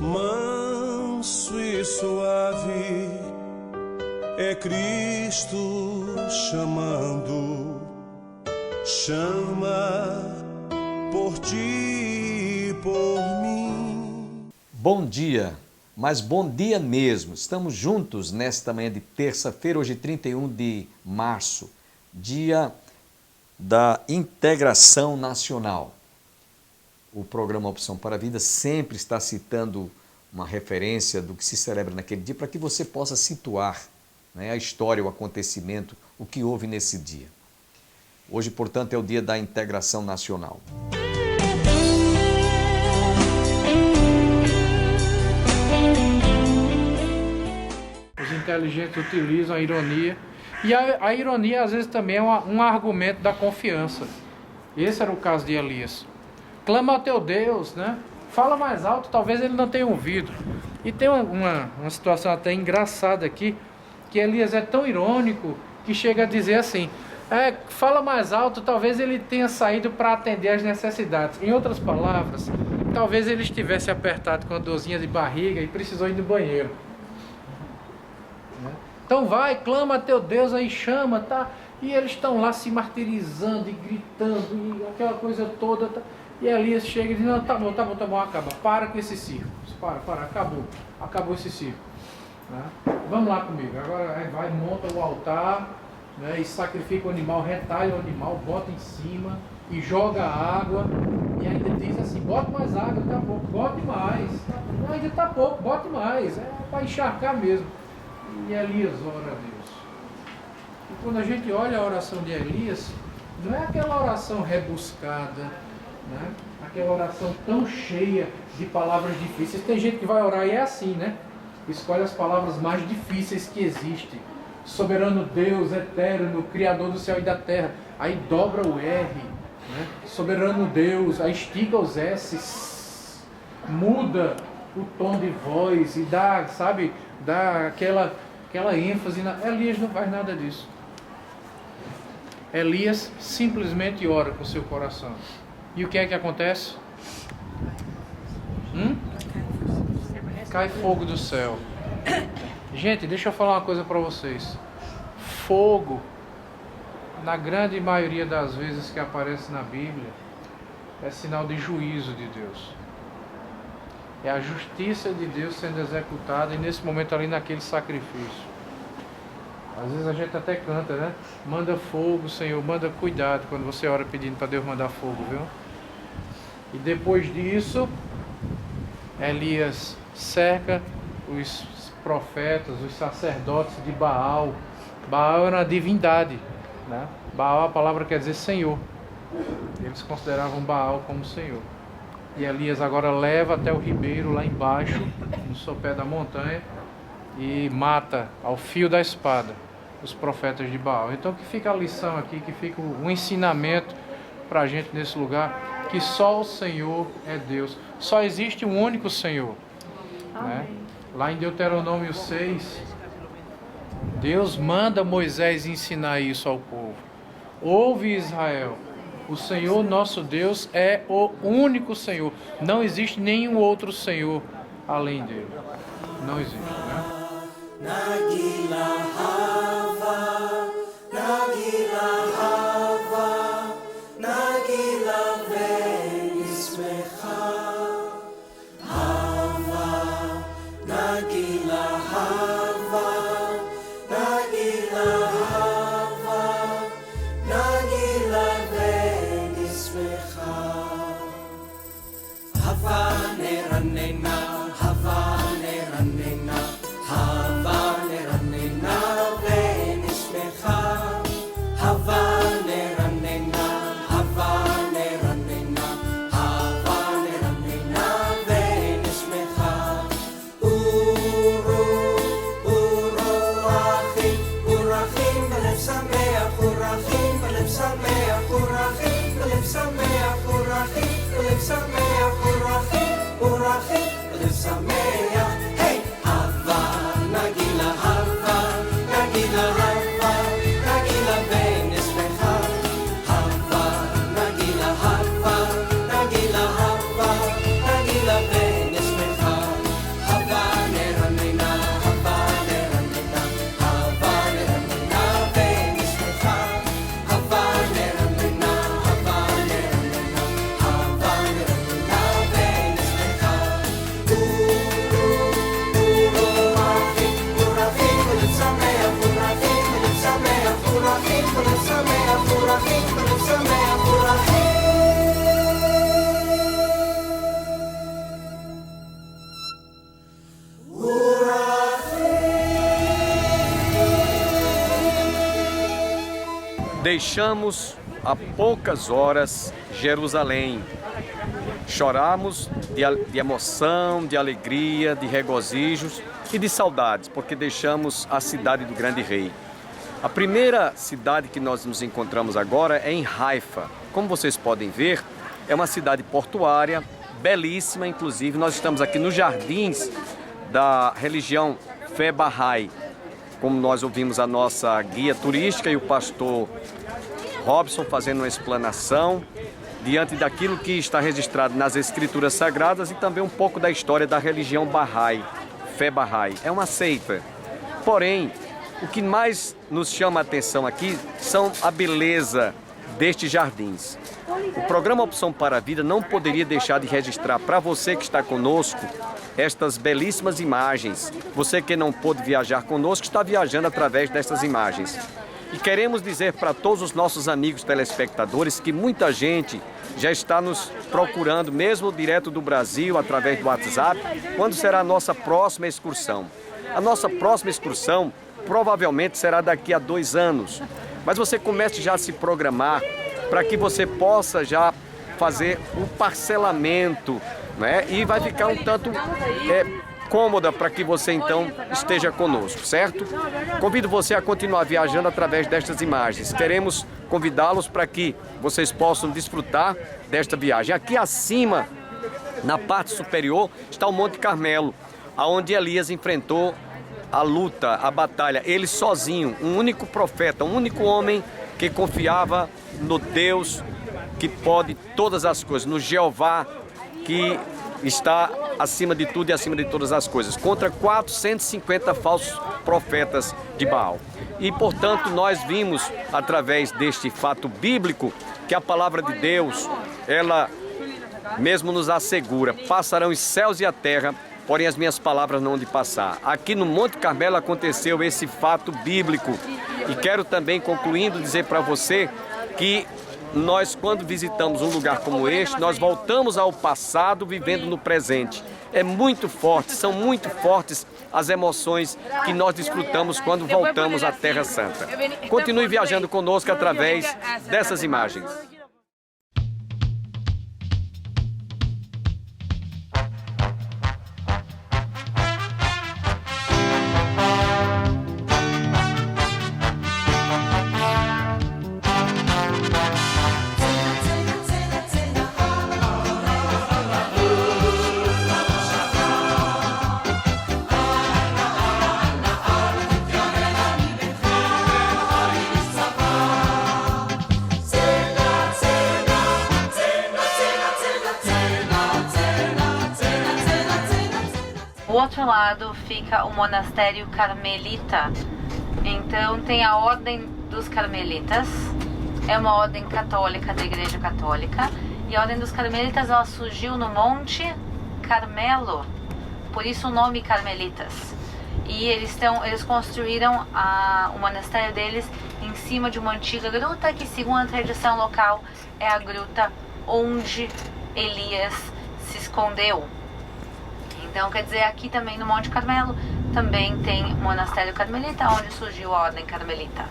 Manso e suave é Cristo chamando, chama por ti e por mim. Bom dia, mas bom dia mesmo. Estamos juntos nesta manhã de terça-feira, hoje 31 de março, dia da integração nacional. O programa Opção para a Vida sempre está citando uma referência do que se celebra naquele dia para que você possa situar, né, a história, o acontecimento, o que houve nesse dia. Hoje, portanto, é o dia da integração nacional. Os inteligentes utilizam a ironia e a ironia às vezes também é um argumento da confiança. Esse era o caso de Elias. Clama ao teu Deus, né? Fala mais alto, talvez ele não tenha ouvido. E tem uma situação até engraçada aqui, que Elias é tão irônico que chega a dizer assim, fala mais alto, talvez ele tenha saído para atender às necessidades. Em outras palavras, talvez ele estivesse apertado com a dorzinha de barriga e precisou ir no banheiro. Então vai, clama a teu Deus, aí chama, tá? E eles estão lá se martirizando e gritando e aquela coisa toda, tá? E Elias chega e diz, não, tá bom, acaba, para com esse circo, acabou esse circo, né? Vamos lá comigo, agora vai, monta o altar, né, e sacrifica o animal, retalha o animal, bota em cima e joga água, e ainda diz assim, bota mais água, tá pouco, bote mais, ainda tá pouco, bote mais, é para encharcar mesmo. E Elias ora a Deus. E quando a gente olha a oração de Elias, não é aquela oração rebuscada, né? Aquela oração tão cheia de palavras difíceis. Tem gente que vai orar e é assim, né? Escolhe as palavras mais difíceis que existem. Soberano Deus, eterno, Criador do céu e da terra. Aí dobra o R, né? Soberano Deus, aí estica os S, muda o tom de voz e dá, sabe, dá aquela ênfase. Elias não faz nada disso. Elias simplesmente ora com seu coração. E o que é que acontece? Cai fogo do céu. Gente, deixa eu falar uma coisa para vocês. Fogo, na grande maioria das vezes que aparece na Bíblia, é sinal de juízo de Deus. É a justiça de Deus sendo executada e nesse momento ali naquele sacrifício. Às vezes a gente até canta, né? Manda fogo, Senhor, manda cuidado quando você ora pedindo para Deus mandar fogo, viu? E depois disso, Elias cerca os profetas, os sacerdotes de Baal. Baal era uma divindade, né? Baal, a palavra quer dizer Senhor. Eles consideravam Baal como Senhor. E Elias agora leva até o ribeiro lá embaixo, no sopé da montanha, e mata ao fio da espada os profetas de Baal. Então que fica a lição aqui, que fica o ensinamento para a gente nesse lugar, que só o Senhor é Deus. Só existe um único Senhor, né? Lá em Deuteronômio 6, Deus manda Moisés ensinar isso ao povo. Ouve, Israel, o Senhor nosso Deus é o único Senhor. Não existe nenhum outro Senhor além dele. Não existe, né? Sameach, Urachim, Sameach, Urachim, Sameach, Urachim. Sameach, hey, Hava, Nagila Hava, Nagila Hava, Nagila Benismecha, Hava, Nagila Hava, Nagila Hava, Nagila Benismecha, Hava Neramina, Hava Neramina, Hava Neramina Benismecha, Hava Neramina, Hava Neramina, Hava Neramina Benismecha. Deixamos há poucas horas Jerusalém. Choramos de emoção, de alegria, de regozijos e de saudades, porque deixamos a cidade do grande rei. A primeira cidade que nós nos encontramos agora é em Haifa. Como vocês podem ver, é uma cidade portuária, belíssima, inclusive. Nós estamos aqui nos jardins da religião Fé Bahá'í. Como nós ouvimos a nossa guia turística e o pastor Robson fazendo uma explanação diante daquilo que está registrado nas escrituras sagradas e também um pouco da história da religião Bahá'í, Fé Bahá'í. É uma seita. Porém, o que mais nos chama a atenção aqui são a beleza destes jardins. O programa Opção para a Vida não poderia deixar de registrar para você que está conosco estas belíssimas imagens. Você que não pôde viajar conosco está viajando através destas imagens. E queremos dizer para todos os nossos amigos telespectadores que muita gente já está nos procurando, mesmo direto do Brasil, através do WhatsApp, quando será a nossa próxima excursão. A nossa próxima excursão provavelmente será daqui a 2 anos. Mas você comece já a se programar para que você possa já fazer o parcelamento, né? E vai ficar um tanto cômoda para que você então esteja conosco, certo? Convido você a continuar viajando através destas imagens. Queremos convidá-los para que vocês possam desfrutar desta viagem. Aqui acima, na parte superior, está o Monte Carmelo, onde Elias enfrentou a luta, a batalha, ele sozinho, um único profeta, um único homem que confiava no Deus que pode todas as coisas, no Jeová que está acima de tudo e acima de todas as coisas, contra 450 falsos profetas de Baal. E, portanto, nós vimos, através deste fato bíblico, que a palavra de Deus, ela mesmo nos assegura: passarão os céus e a terra, porém as minhas palavras não hão de passar. Aqui no Monte Carmelo aconteceu esse fato bíblico. E quero também, concluindo, dizer para você que nós, quando visitamos um lugar como este, nós voltamos ao passado vivendo no presente. É muito forte, são muito fortes as emoções que nós desfrutamos quando voltamos à Terra Santa. Continue viajando conosco através dessas imagens. Do outro lado fica o monastério carmelita. Então tem a ordem dos carmelitas, é uma ordem católica da Igreja Católica, e a ordem dos carmelitas ela surgiu no Monte Carmelo, por isso o nome Carmelitas. E eles construíram o monastério deles em cima de uma antiga gruta que, segundo a tradição local, é a gruta onde Elias se escondeu. Então, quer dizer, aqui também no Monte Carmelo também tem o monastério carmelita, onde surgiu a ordem carmelita.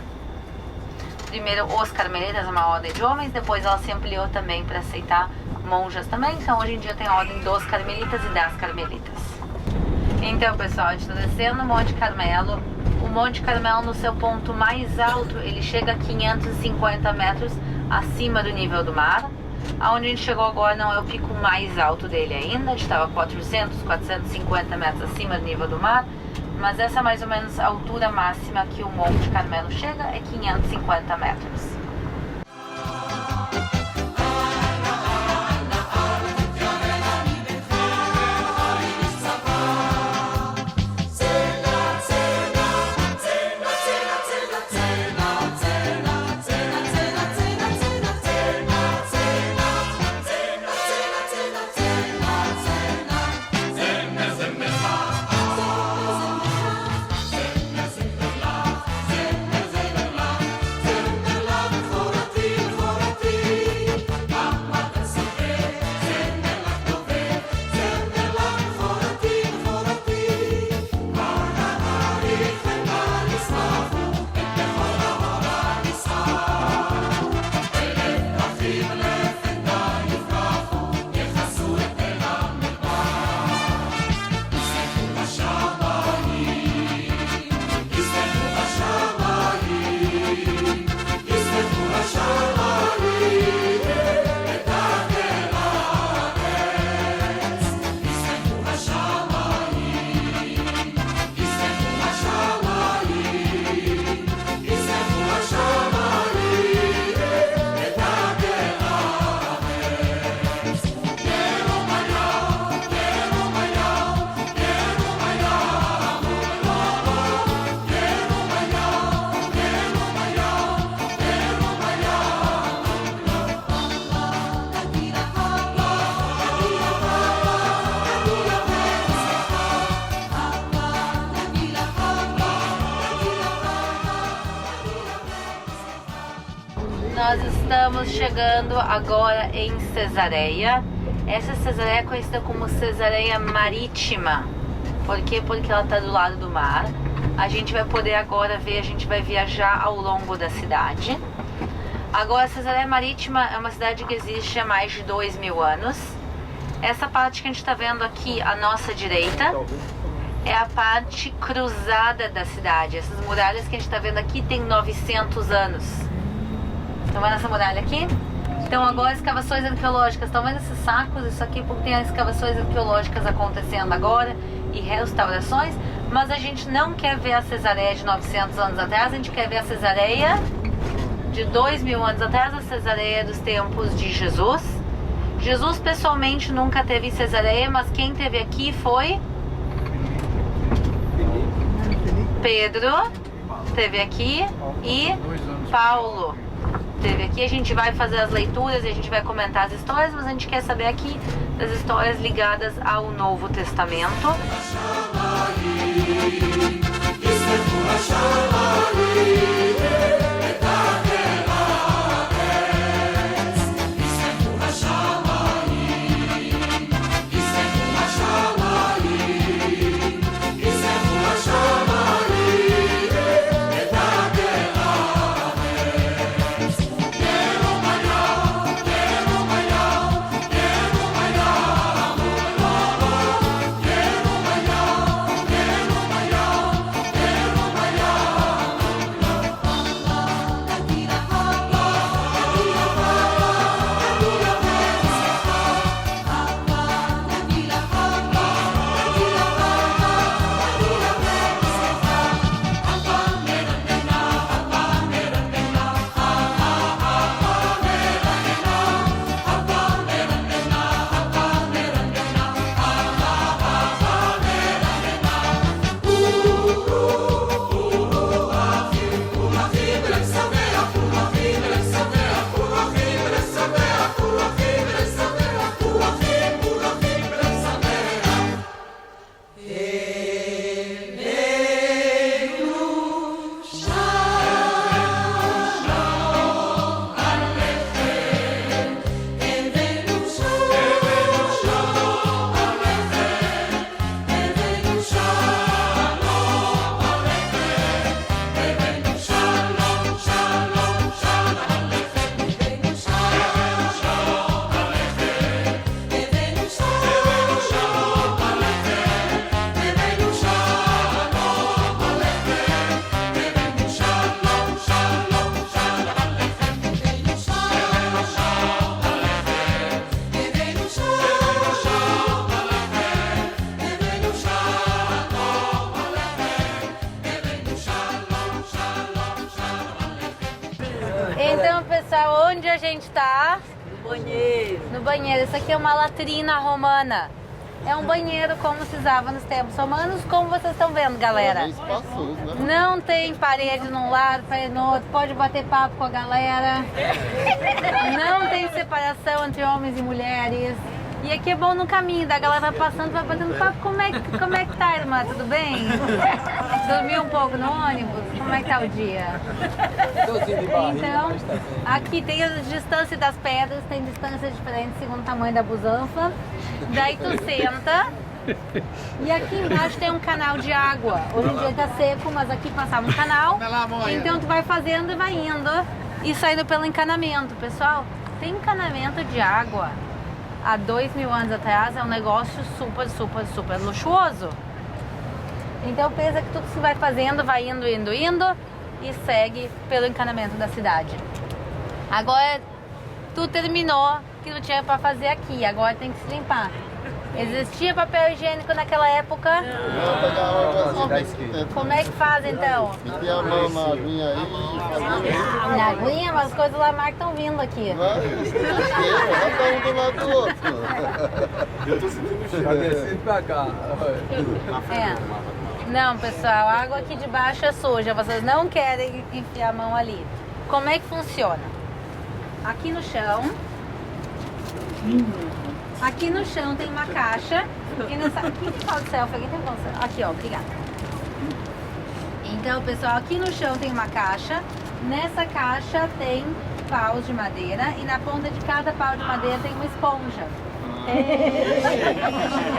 Primeiro os carmelitas, uma ordem de homens, depois ela se ampliou também para aceitar monjas também. Então, hoje em dia tem a ordem dos carmelitas e das carmelitas. Então, pessoal, a gente está descendo o Monte Carmelo. O Monte Carmelo, no seu ponto mais alto, ele chega a 550 metros acima do nível do mar. Aonde a gente chegou agora não é o pico mais alto dele ainda, a gente estava 450 metros acima do nível do mar, mas essa é mais ou menos a altura máxima que o Monte Carmelo chega, é 550 metros. Nós estamos chegando agora em Cesareia. Essa Cesareia é conhecida como Cesareia Marítima. Por quê? Porque ela está do lado do mar. A gente vai poder agora ver, a gente vai viajar ao longo da cidade. Agora, Cesareia Marítima é uma cidade que existe há mais de 2000 anos. Essa parte que a gente está vendo aqui à nossa direita é a parte cruzada da cidade. Essas muralhas que a gente está vendo aqui tem 900 anos. Estão vendo essa muralha aqui? Então agora escavações arqueológicas. Estão vendo esses sacos? Isso aqui porque tem escavações arqueológicas acontecendo agora e restaurações. Mas a gente não quer ver a Cesareia de 900 anos atrás, a gente quer ver a Cesareia de 2000 anos atrás, a Cesareia dos tempos de Jesus. Jesus pessoalmente nunca teve em Cesareia, mas quem teve aqui foi Pedro, teve aqui, e Paulo teve aqui. A gente vai fazer as leituras e a gente vai comentar as histórias, mas a gente quer saber aqui das histórias ligadas ao Novo Testamento. a gente tá? No banheiro. No banheiro. Isso aqui é uma latrina romana. É um banheiro como se usava nos tempos romanos, como vocês estão vendo, galera. Espaçoso, né? Não tem parede num lado, parede no outro, pode bater papo com a galera. Não tem separação entre homens e mulheres. E aqui é bom no caminho, da galera vai passando, vai batendo papo. Como é que tá, irmã? Tudo bem? Dormiu um pouco no ônibus? Como é que tá o dia? Então, aqui tem a distância das pedras, tem distâncias diferentes segundo o tamanho da busanfa. Daí tu senta. E aqui embaixo tem um canal de água. Hoje em dia tá seco, mas aqui passava um canal. Então tu vai fazendo e vai indo. E saindo pelo encanamento. Pessoal, tem encanamento de água. Há 2000 anos atrás é um negócio super luxuoso. Então pensa que tudo se vai fazendo, vai indo e segue pelo encanamento da cidade. Agora tu terminou o que tu tinha para fazer aqui, agora tem que se limpar. Existia papel higiênico naquela época? Como é que faz então? Meter a mão na aguinha aí e Na aguinha, mas as coisas lá Marco estão vindo aqui. fazer. Um do lado do outro. Eu tô sentindo o cheiro. Descendo pra cá. É. Não, pessoal, a água aqui de baixo é suja. Vocês não querem enfiar a mão ali. Como é que funciona? Aqui no chão. Aqui no chão tem uma caixa. Quem não sabe, quem tem pau de selfie? Quem tem pau de selfie? Aqui, ó, obrigada. Então, pessoal, aqui no chão tem uma caixa. Nessa caixa tem paus de madeira e na ponta de cada pau de madeira tem uma esponja.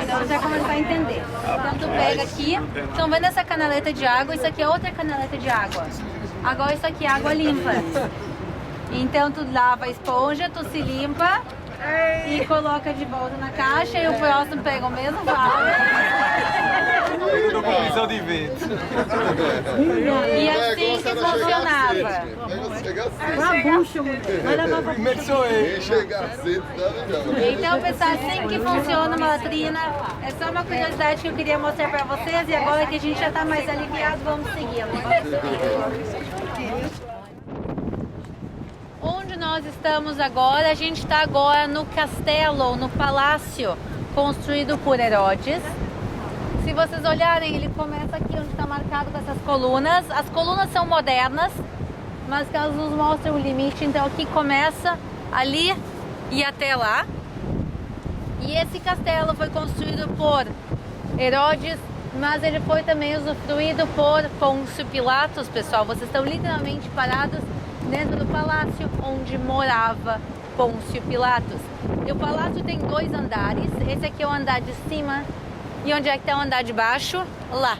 Então você vai começar a entender. Então tu pega aqui, estão vendo essa canaleta de água? Isso aqui é outra canaleta de água. Agora isso aqui é água limpa. Então tu lava a esponja, tu se limpa e coloca de volta na caixa e o próximo pega o mesmo vaso. Eu tô com visão de vento. E assim que funcionava. Uma bucha, mulher. Vai levar pra Primeiro sou eu. Chegar cedo, não. Então, pessoal, assim que funciona uma latrina, é só uma curiosidade que eu queria mostrar pra vocês e agora que a gente já tá mais aliviado, vamos segui-la. Onde nós estamos agora? A gente está agora no castelo, no palácio construído por Herodes. Se vocês olharem, ele começa aqui onde está marcado com essas colunas. As colunas são modernas, mas que elas nos mostram o limite. Então aqui começa ali e até lá. E esse castelo foi construído por Herodes, mas ele foi também usufruído por Pôncio Pilatos, pessoal. Vocês estão literalmente parados dentro do palácio onde morava Pôncio Pilatos. E o palácio tem 2 andares. Esse aqui é o andar de cima. E onde é que está o andar de baixo? Lá.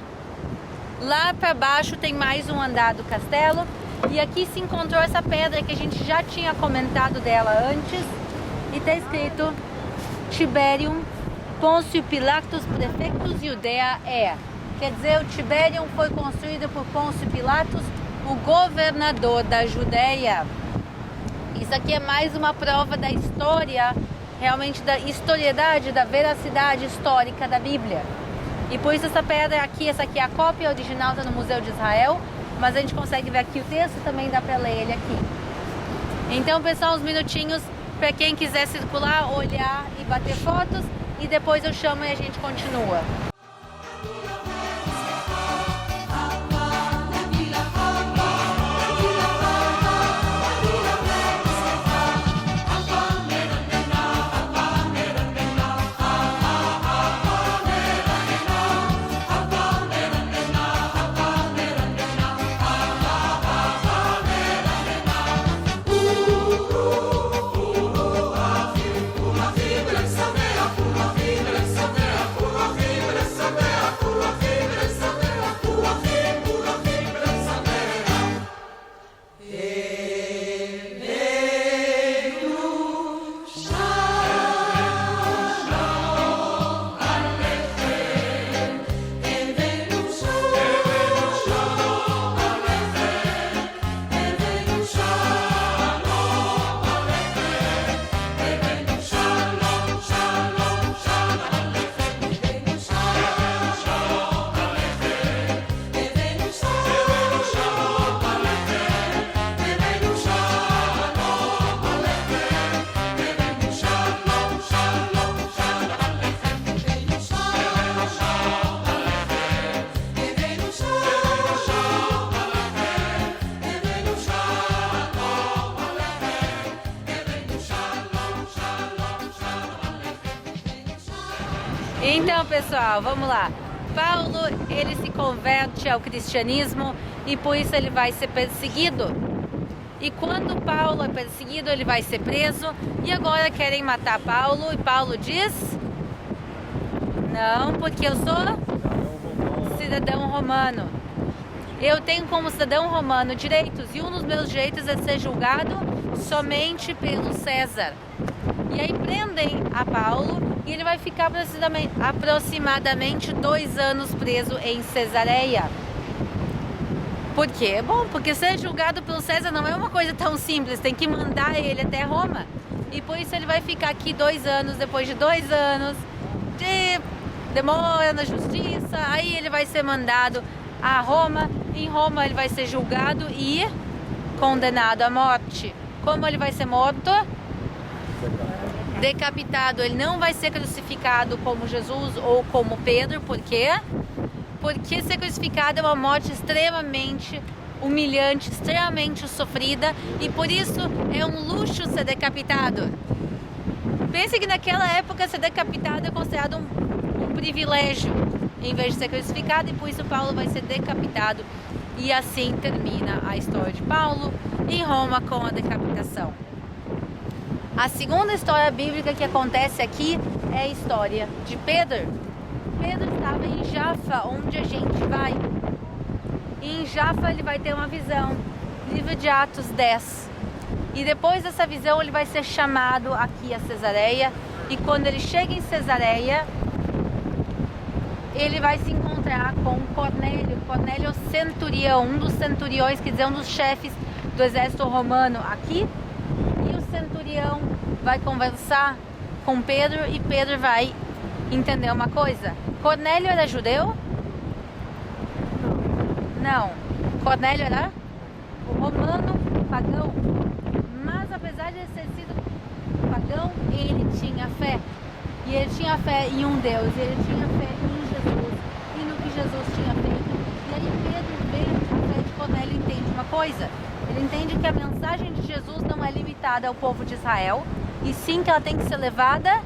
Lá para baixo tem mais um andar do castelo. E aqui se encontrou essa pedra que a gente já tinha comentado dela antes. E está escrito Tiberium Pôncio Pilatus Prefectus Judea é. Quer dizer, o Tiberium foi construído por Pôncio Pilatos, o governador da Judeia. Isso aqui é mais uma prova da história, realmente da historiedade, da veracidade histórica da Bíblia. E por isso essa pedra aqui, essa aqui é a cópia original, está no Museu de Israel, mas a gente consegue ver aqui o texto, também dá para ler ele aqui. Então, pessoal, uns minutinhos para quem quiser circular, olhar e bater fotos, e depois eu chamo e a gente continua. Uma vibra, Então, pessoal, vamos lá. Paulo, ele se converte ao cristianismo e por isso ele vai ser perseguido. E quando Paulo é perseguido, ele vai ser preso. E agora querem matar Paulo. E Paulo diz: não, porque eu sou cidadão romano. Eu tenho como cidadão romano direitos. E um dos meus direitos é ser julgado somente pelo César. E aí prendem a Paulo e ele vai ficar aproximadamente 2 anos preso em Cesareia. Por quê? Bom, porque ser julgado pelo César não é uma coisa tão simples, tem que mandar ele até Roma. E por isso ele vai ficar aqui 2 anos, depois de 2 anos de demora na justiça, aí ele vai ser mandado a Roma. Em Roma ele vai ser julgado e condenado à morte. Como ele vai ser morto? Decapitado. Ele não vai ser crucificado como Jesus ou como Pedro. Por quê? Porque ser crucificado é uma morte extremamente humilhante, extremamente sofrida, e por isso é um luxo ser decapitado. Pense que naquela época ser decapitado é considerado um privilégio, em vez de ser crucificado, e por isso Paulo vai ser decapitado. E assim termina a história de Paulo em Roma com a decapitação. A segunda história bíblica que acontece aqui é a história de Pedro. Pedro estava em Jaffa, onde a gente vai. E em Jaffa ele vai ter uma visão, livro de Atos 10. E depois dessa visão ele vai ser chamado aqui a Cesareia. E quando ele chega em Cesareia, ele vai se encontrar com Cornélio. Cornélio é o centurião, um dos centuriões, quer dizer, um dos chefes do exército romano aqui. E o centurião vai conversar com Pedro e Pedro vai entender uma coisa. Cornélio era judeu? Não. Cornélio era romano pagão. Mas apesar de ele ter sido pagão, ele tinha fé. E ele tinha fé em um Deus. E ele tinha fé em Jesus. E no que Jesus tinha feito. E aí Pedro vê a fé de Cornélio e entende uma coisa. Ele entende que a mensagem de Jesus não é limitada ao povo de Israel. E sim que ela tem que ser levada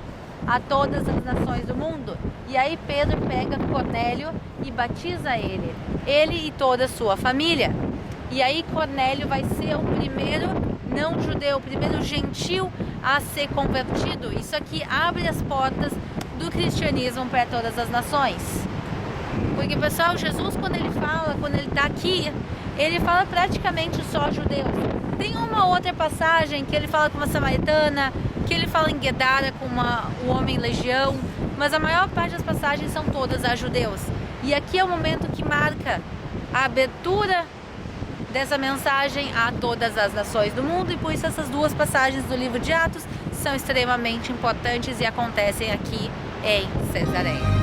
a todas as nações do mundo. E aí Pedro pega Cornélio e batiza ele e toda a sua família. E aí Cornélio vai ser o primeiro não judeu, o primeiro gentil a ser convertido. Isso aqui abre as portas do cristianismo para todas as nações. Porque, pessoal, Jesus quando ele está aqui, ele fala praticamente só a judeus. Tem uma outra passagem que ele fala com uma samaritana, que ele fala em Guedara com o homem legião, mas a maior parte das passagens são todas a judeus. E aqui é o momento que marca a abertura dessa mensagem a todas as nações do mundo, e por isso essas 2 passagens do livro de Atos são extremamente importantes e acontecem aqui em Cesareia.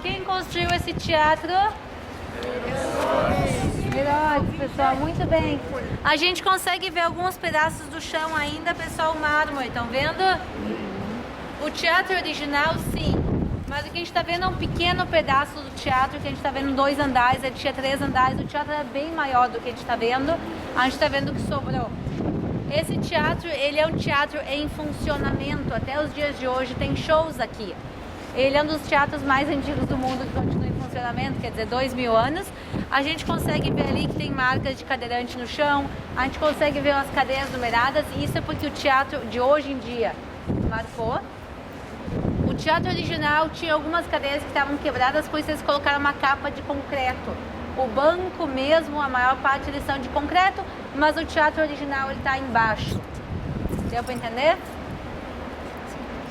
Quem construiu esse teatro? Herodes, pessoal, muito bem. A gente consegue ver alguns pedaços do chão ainda, pessoal, mármore, estão vendo? O teatro original, sim. Mas o que a gente está vendo é um pequeno pedaço do teatro, que a gente está vendo 2 andares, ele tinha 3 andares, o teatro é bem maior do que a gente está vendo. A gente está vendo o que sobrou. Esse teatro, ele é um teatro em funcionamento, até os dias de hoje tem shows aqui. Ele é um dos teatros mais antigos do mundo que continua em funcionamento, quer dizer, 2000 anos. A gente consegue ver ali que tem marcas de cadeirante no chão, a gente consegue ver umas cadeiras numeradas, e isso é porque o teatro de hoje em dia marcou. O teatro original tinha algumas cadeiras que estavam quebradas, por isso eles colocaram uma capa de concreto. O banco mesmo, a maior parte eles são de concreto, mas o teatro original ele está embaixo. Deu para entender?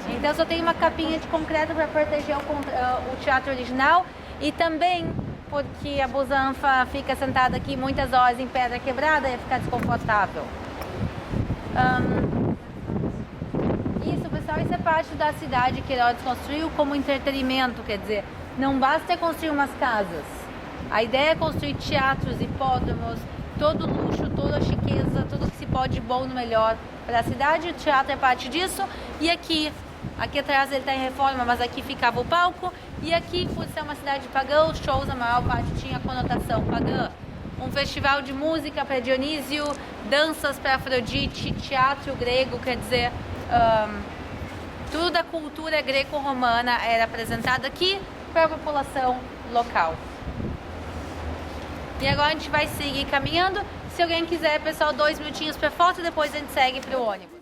Então só tem uma capinha de concreto para proteger o teatro original, e também porque a Busanfa fica sentada aqui muitas horas em pedra quebrada, ia ficar desconfortável. Isso, pessoal, isso é parte da cidade que Herodes construiu como entretenimento, quer dizer, não basta construir umas casas. A ideia é construir teatros, hipódromos, todo luxo, toda a chiqueza, tudo que se pode de bom no melhor para a cidade. O teatro é parte disso. E aqui atrás ele está em reforma, mas aqui ficava o palco. E aqui, por ser uma cidade pagã, os shows, a maior parte tinha conotação pagã. Um festival de música para Dionísio, danças para Afrodite, teatro grego, quer dizer, tudo da cultura greco-romana era apresentado aqui para a população local. E agora a gente vai seguir caminhando. Se alguém quiser, pessoal, 2 minutinhos para foto e depois a gente segue para o ônibus.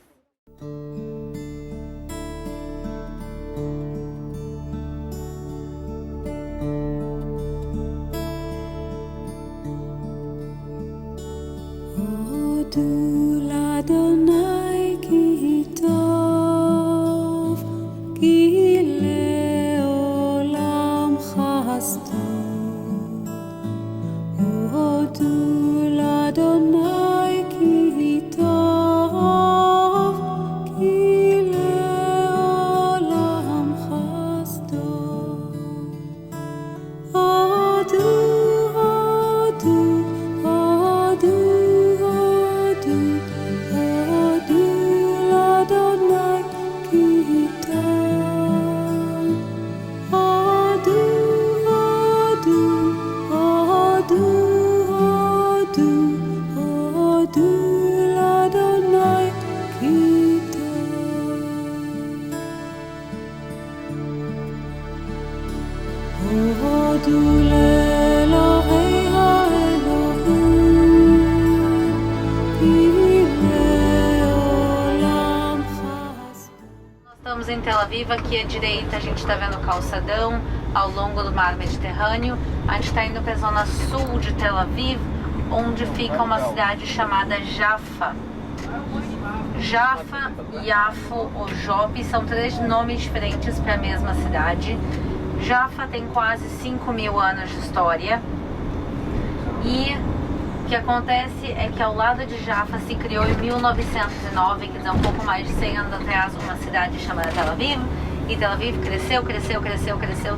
Estamos em Tel Aviv, aqui à direita a gente está vendo o calçadão ao longo do mar Mediterrâneo. A gente está indo para a zona sul de Tel Aviv, onde fica uma cidade chamada Jaffa. Jaffa, Yafo ou Jope são 3 nomes diferentes para a mesma cidade. Jaffa tem quase 5.000 anos de história, e o que acontece é que ao lado de Jaffa se criou em 1909, quer dizer, um pouco mais de 100 anos atrás, uma cidade chamada Tel Aviv. E Tel Aviv cresceu,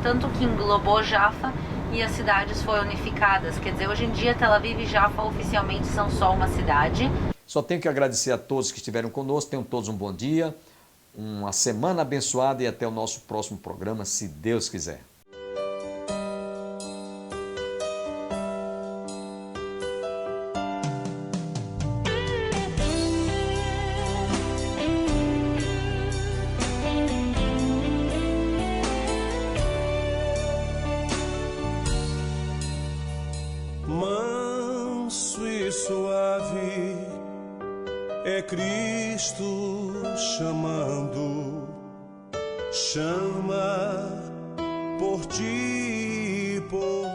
tanto que englobou Jaffa e as cidades foram unificadas. Quer dizer, hoje em dia Tel Aviv e Jaffa oficialmente são só uma cidade. Só tenho que agradecer a todos que estiveram conosco, tenham todos um bom dia, uma semana abençoada e até o nosso próximo programa, se Deus quiser. Manso e suave é Cristo chamando, chama por ti, por